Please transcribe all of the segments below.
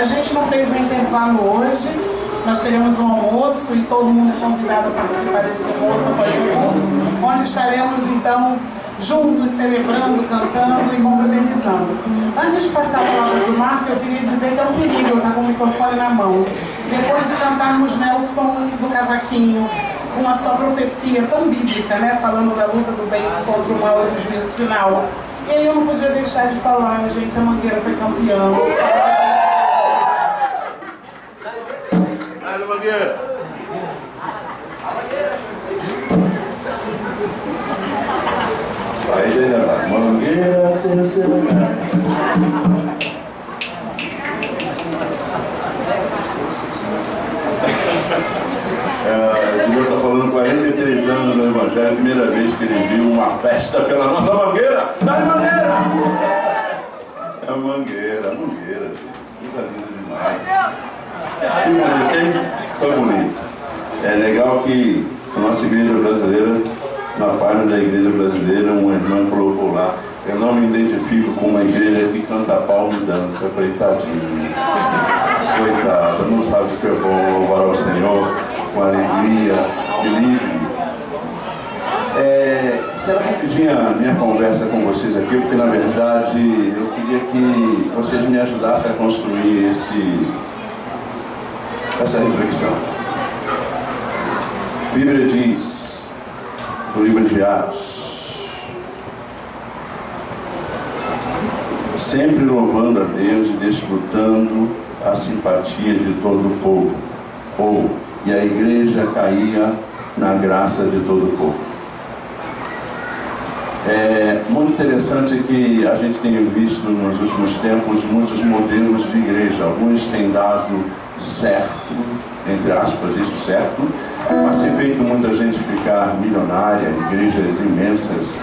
gente não fez um intervalo hoje, nós teremos um almoço e todo mundo é convidado a participar desse almoço após o culto, onde estaremos então juntos, celebrando, cantando e confraternizando. Antes de passar a palavra para o Marco, eu queria dizer que é um perigo eu estar com o microfone na mão. Depois de cantarmos Nelson do cavaquinho, com a sua profecia tão bíblica, né, falando da luta do bem contra o mal e do juízo final. E aí eu não podia deixar de falar, gente, a Mangueira foi campeã, sabe? Vai, Mangueira! Aí ele lá, Mangueira, terceira lugar. Ele está falando 43 anos no Evangelho, a primeira vez que ele viu uma festa pela nossa Mangueira. Dá-lhe Mangueira! É a Mangueira, gente. Coisa linda demais. Que bonito, hein? Foi bonito. É legal que a nossa igreja brasileira, na página da igreja brasileira, uma irmã colocou lá: eu não me identifico com uma igreja que canta palma e dança. Eu falei, tadinho, coitada, não sabe o que é bom louvar ao Senhor com alegria e livre. Será rapidinho a minha conversa com vocês aqui, porque na verdade eu queria que vocês me ajudassem a construir essa reflexão. A Bíblia diz, no livro de Atos, sempre louvando a Deus e desfrutando a simpatia de todo o povo, e a igreja caía na graça de todo o povo. É muito interessante que a gente tem visto nos últimos tempos muitos modelos de igreja. Alguns têm dado certo, entre aspas, isso certo, mas tem feito muita gente ficar milionária, igrejas imensas.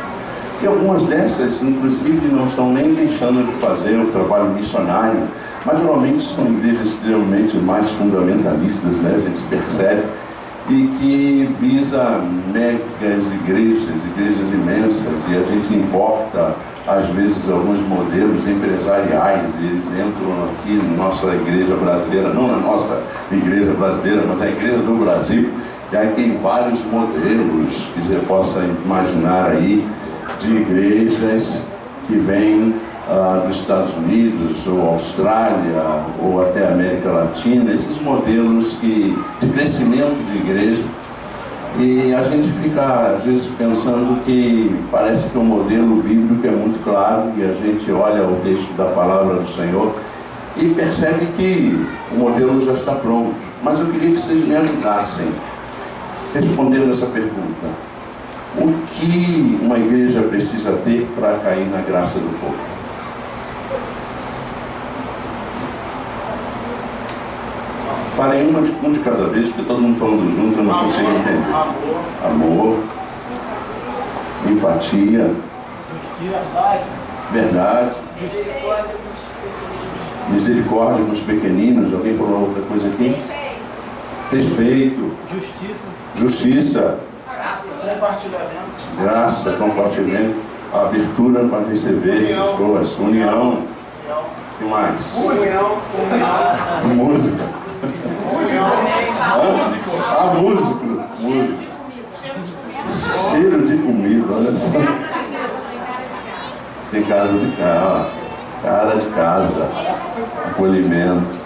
E algumas dessas, inclusive, não estão nem deixando de fazer o trabalho missionário, mas geralmente são igrejas extremamente mais fundamentalistas, né? A gente percebe, e que visa megas igrejas imensas, e a gente importa às vezes alguns modelos empresariais, e eles entram aqui na nossa igreja brasileira, não na nossa igreja brasileira, mas na igreja do Brasil, e aí tem vários modelos que você possa imaginar aí, de igrejas que vêm dos Estados Unidos, ou Austrália, ou até América Latina, esses modelos de crescimento de igreja. E a gente fica, às vezes, pensando que parece que o modelo bíblico é muito claro, e a gente olha o texto da palavra do Senhor e percebe que o modelo já está pronto. Mas eu queria que vocês me ajudassem respondendo essa pergunta: o que uma igreja precisa ter para cair na graça do povo? Falei um de cada vez, porque todo mundo falando junto, eu não consigo entender. Amor, empatia, verdade, misericórdia com os pequeninos. Alguém falou outra coisa aqui? Respeito, justiça, graça, compartilhamento, abertura para receber pessoas, união, o que mais? Música. Música. Cheiro de comida, olha só. Tem casa de casa, cara de casa, acolhimento.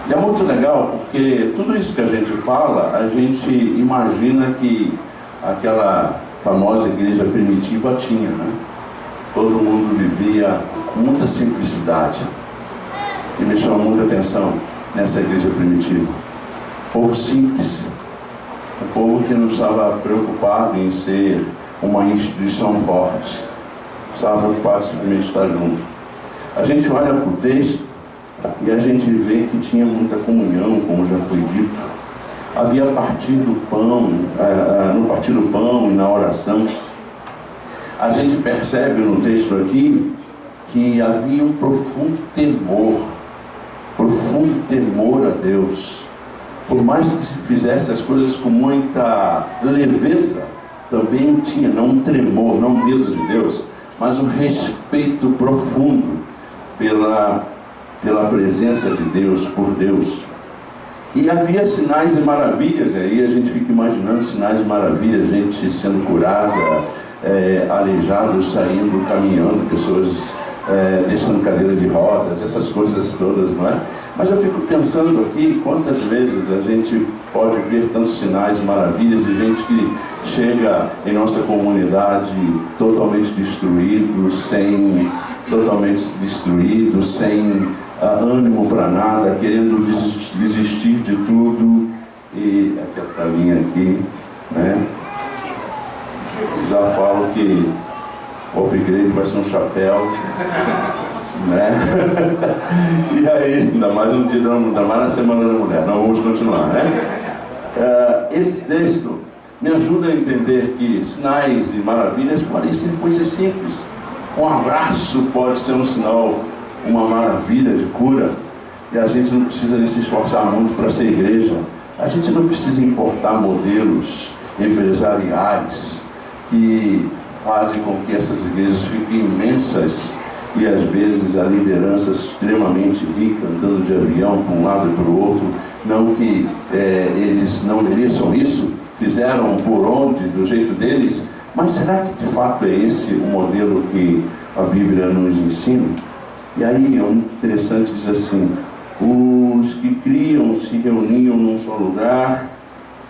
E é muito legal porque tudo isso que a gente fala, a gente imagina que aquela famosa igreja primitiva tinha, né? Todo mundo vivia muita simplicidade. E me chama muita atenção nessa igreja primitiva. Povo simples, um povo que não estava preocupado em ser uma instituição forte, estava preocupado simplesmente estar junto. A gente olha para o texto e a gente vê que tinha muita comunhão, como já foi dito. Havia partir do pão, no partir do pão e na oração. A gente percebe no texto aqui que havia um profundo temor a Deus. Por mais que se fizesse as coisas com muita leveza, também tinha não um tremor, não um medo de Deus, mas um respeito profundo pela presença de Deus, por Deus. E havia sinais e maravilhas, aí a gente fica imaginando sinais e maravilhas, gente sendo curada, aleijados saindo, caminhando, pessoas deixando cadeira de rodas, essas coisas todas, não é? Mas eu fico pensando aqui, quantas vezes a gente pode ver tantos sinais e maravilhas de gente que chega em nossa comunidade totalmente destruído, sem ânimo para nada, querendo desistir de tudo. E aqui a linha aqui, né? Já falo que o upgrade vai ser um chapéu, né? E aí, ainda mais no dia, ainda mais na Semana da Mulher. Não, vamos continuar, né? Esse texto me ajuda a entender que sinais e maravilhas podem ser coisas simples. Um abraço pode ser um sinal, uma maravilha de cura. E a gente não precisa nem se esforçar muito para ser igreja. A gente não precisa importar modelos empresariais que fazem com que essas igrejas fiquem imensas e às vezes a liderança extremamente rica, andando de avião para um lado e para o outro. Não que eles não mereçam isso, fizeram por onde, do jeito deles, mas será que de fato é esse o modelo que a Bíblia nos ensina? E aí é muito interessante, diz assim: os que criam se reuniam num só lugar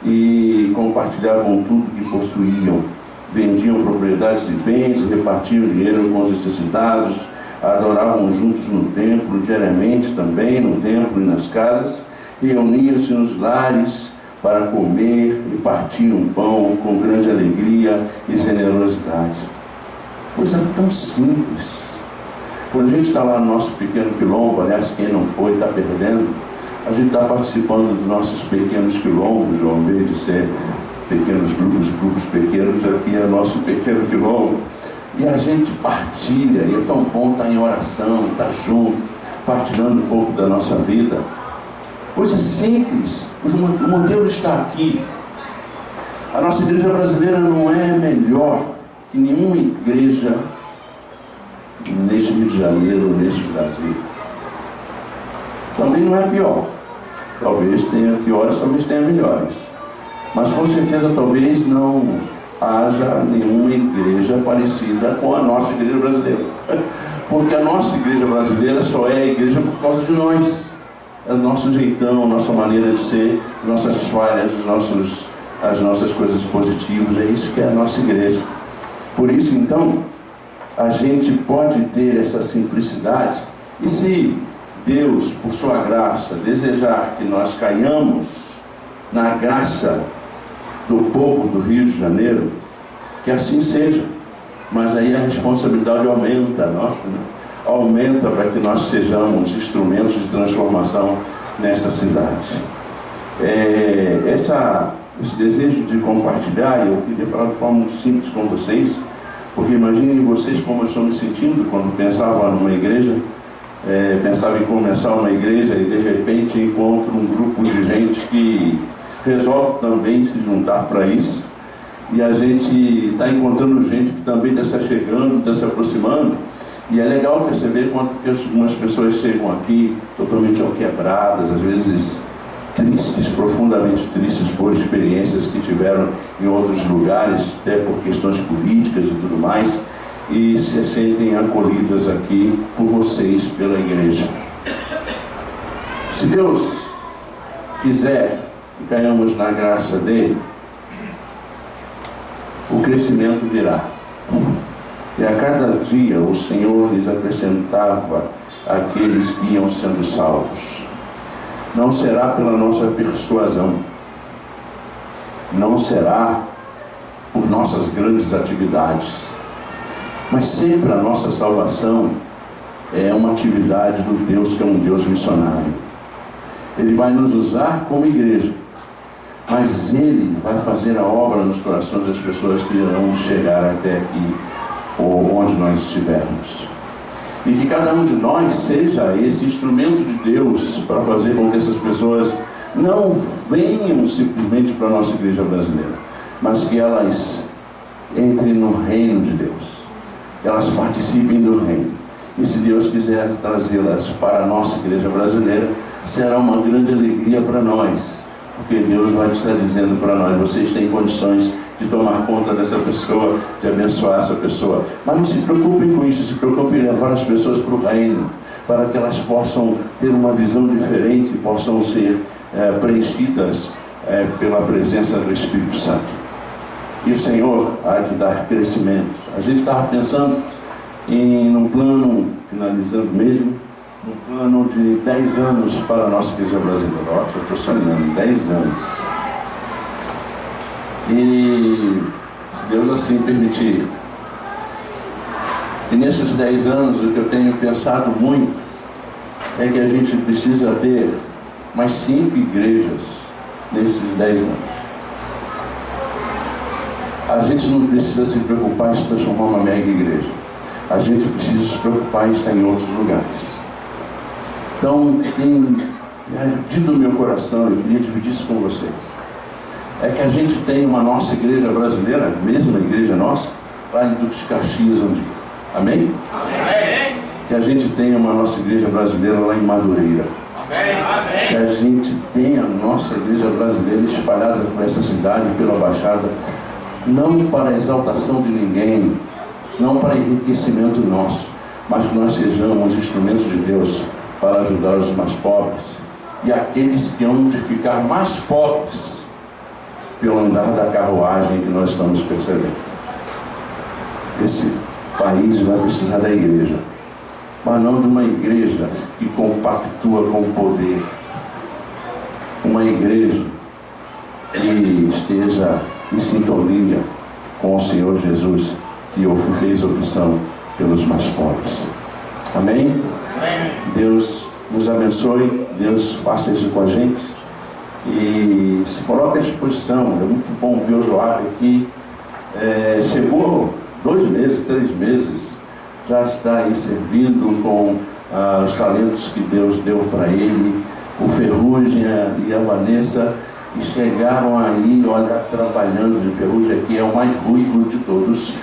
e compartilhavam tudo que possuíam, vendiam propriedades e bens e repartiam dinheiro com os necessitados, adoravam juntos no templo, diariamente também no templo e nas casas, reuniam-se nos lares para comer e partiam pão com grande alegria e generosidade. Coisa tão simples. Quando a gente está lá no nosso pequeno quilombo, aliás, quem não foi está perdendo, a gente está participando dos nossos pequenos quilombos, ao invés de ser pequenos grupos pequenos, aqui é nosso pequeno quilombo, e a gente partilha, e é tão bom estar em oração, estar junto, partilhando um pouco da nossa vida. Coisa simples, o modelo está aqui. A nossa igreja brasileira não é melhor que nenhuma igreja neste Rio de Janeiro, neste Brasil. Também não é pior. Talvez tenha piores, talvez tenha melhores. Mas com certeza talvez não haja nenhuma igreja parecida com a nossa igreja brasileira. Porque a nossa igreja brasileira só é a igreja por causa de nós. É o nosso jeitão, a nossa maneira de ser, nossas falhas, as nossas coisas positivas. É isso que é a nossa igreja. Por isso, então, a gente pode ter essa simplicidade. E se Deus, por sua graça, desejar que nós caiamos na graça do povo do Rio de Janeiro, que assim seja. Mas aí a responsabilidade aumenta, nossa, né? Aumenta para que nós sejamos instrumentos de transformação nessa cidade. Esse desejo de compartilhar, eu queria falar de forma muito simples com vocês, porque imaginem vocês como eu estou me sentindo quando pensava numa igreja, pensava em começar uma igreja e de repente encontro um grupo de gente que resolve também se juntar para isso, e a gente está encontrando gente que também está se achegando, está se aproximando, e é legal perceber quanto que algumas pessoas chegam aqui totalmente quebradas, às vezes tristes, profundamente tristes por experiências que tiveram em outros lugares, até por questões políticas e tudo mais, e se sentem acolhidas aqui por vocês, pela igreja. Se Deus quiser que caiamos na graça dele, o crescimento virá. E a cada dia o Senhor lhes acrescentava aqueles que iam sendo salvos. Não será pela nossa persuasão, não será por nossas grandes atividades, mas sempre a nossa salvação é uma atividade do Deus que é um Deus missionário. Ele vai nos usar como igreja, mas Ele vai fazer a obra nos corações das pessoas que irão chegar até aqui, ou onde nós estivermos. E que cada um de nós seja esse instrumento de Deus para fazer com que essas pessoas não venham simplesmente para a nossa igreja brasileira, mas que elas entrem no reino de Deus, que elas participem do reino. E se Deus quiser trazê-las para a nossa igreja brasileira, será uma grande alegria para nós, porque Deus vai estar dizendo para nós: vocês têm condições de tomar conta dessa pessoa, de abençoar essa pessoa. Mas não se preocupem com isso, se preocupem em levar as pessoas para o reino, para que elas possam ter uma visão diferente, possam ser preenchidas pela presença do Espírito Santo. E o Senhor há de dar crescimento. A gente estava pensando num plano, finalizando mesmo, num plano de 10 anos para a nossa igreja brasileira. Ó, eu estou sonhando, 10 anos. E se Deus assim permitir. E nesses 10 anos, o que eu tenho pensado muito é que a gente precisa ter mais 5 igrejas nesses 10 anos. A gente não precisa se preocupar em se transformar uma mega igreja. A gente precisa se preocupar em estar em outros lugares. Então, tem ardido no meu coração, eu queria dividir isso com vocês. É que a gente tem uma nossa igreja brasileira, a mesma igreja nossa, lá em Duque de Caxias um dia. Amém? Amém. Que a gente tenha uma nossa igreja brasileira lá em Madureira. Amém. Que a gente tenha a nossa igreja brasileira espalhada por essa cidade, pela Baixada, não para a exaltação de ninguém, não para enriquecimento nosso, mas que nós sejamos instrumentos de Deus para ajudar os mais pobres e aqueles que hão de ficar mais pobres pelo andar da carruagem que nós estamos percebendo. Esse país vai precisar da igreja, mas não de uma igreja que compactua com o poder, uma igreja que esteja em sintonia com o Senhor Jesus, que fez opção pelos mais pobres. Amém? Amém. Deus nos abençoe, Deus faça isso com a gente e se coloque à disposição. É muito bom ver o Joab aqui. Chegou 2 meses, 3 meses, já está aí servindo com os talentos que Deus deu para ele. O Ferrugem e a Vanessa e chegaram aí, olha, trabalhando. De Ferrugem aqui é o mais ruivo de todos,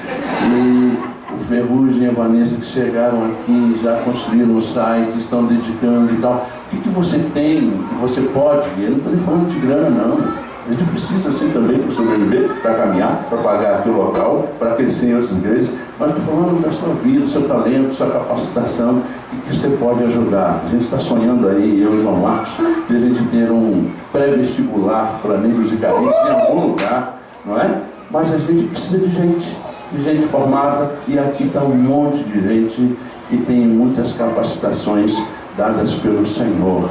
e o Ferrugem e a Vanessa que chegaram aqui, já construíram o site, estão dedicando e tal. O que você tem, que você pode? Eu não estou nem falando de grana, não. A gente precisa assim também para sobreviver, para caminhar, para pagar aqui o local, para crescer em outras igrejas, mas estou falando da sua vida, do seu talento, sua capacitação, que você pode ajudar. A gente está sonhando aí, eu e João Marcos, de a gente ter um pré-vestibular para negros e carentes em algum lugar, não é? Mas a gente precisa de gente formada, e aqui está um monte de gente que tem muitas capacitações dadas pelo Senhor.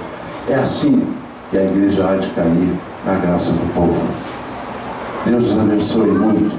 É assim que a igreja há de cair na graça do povo. Deus os abençoe muito.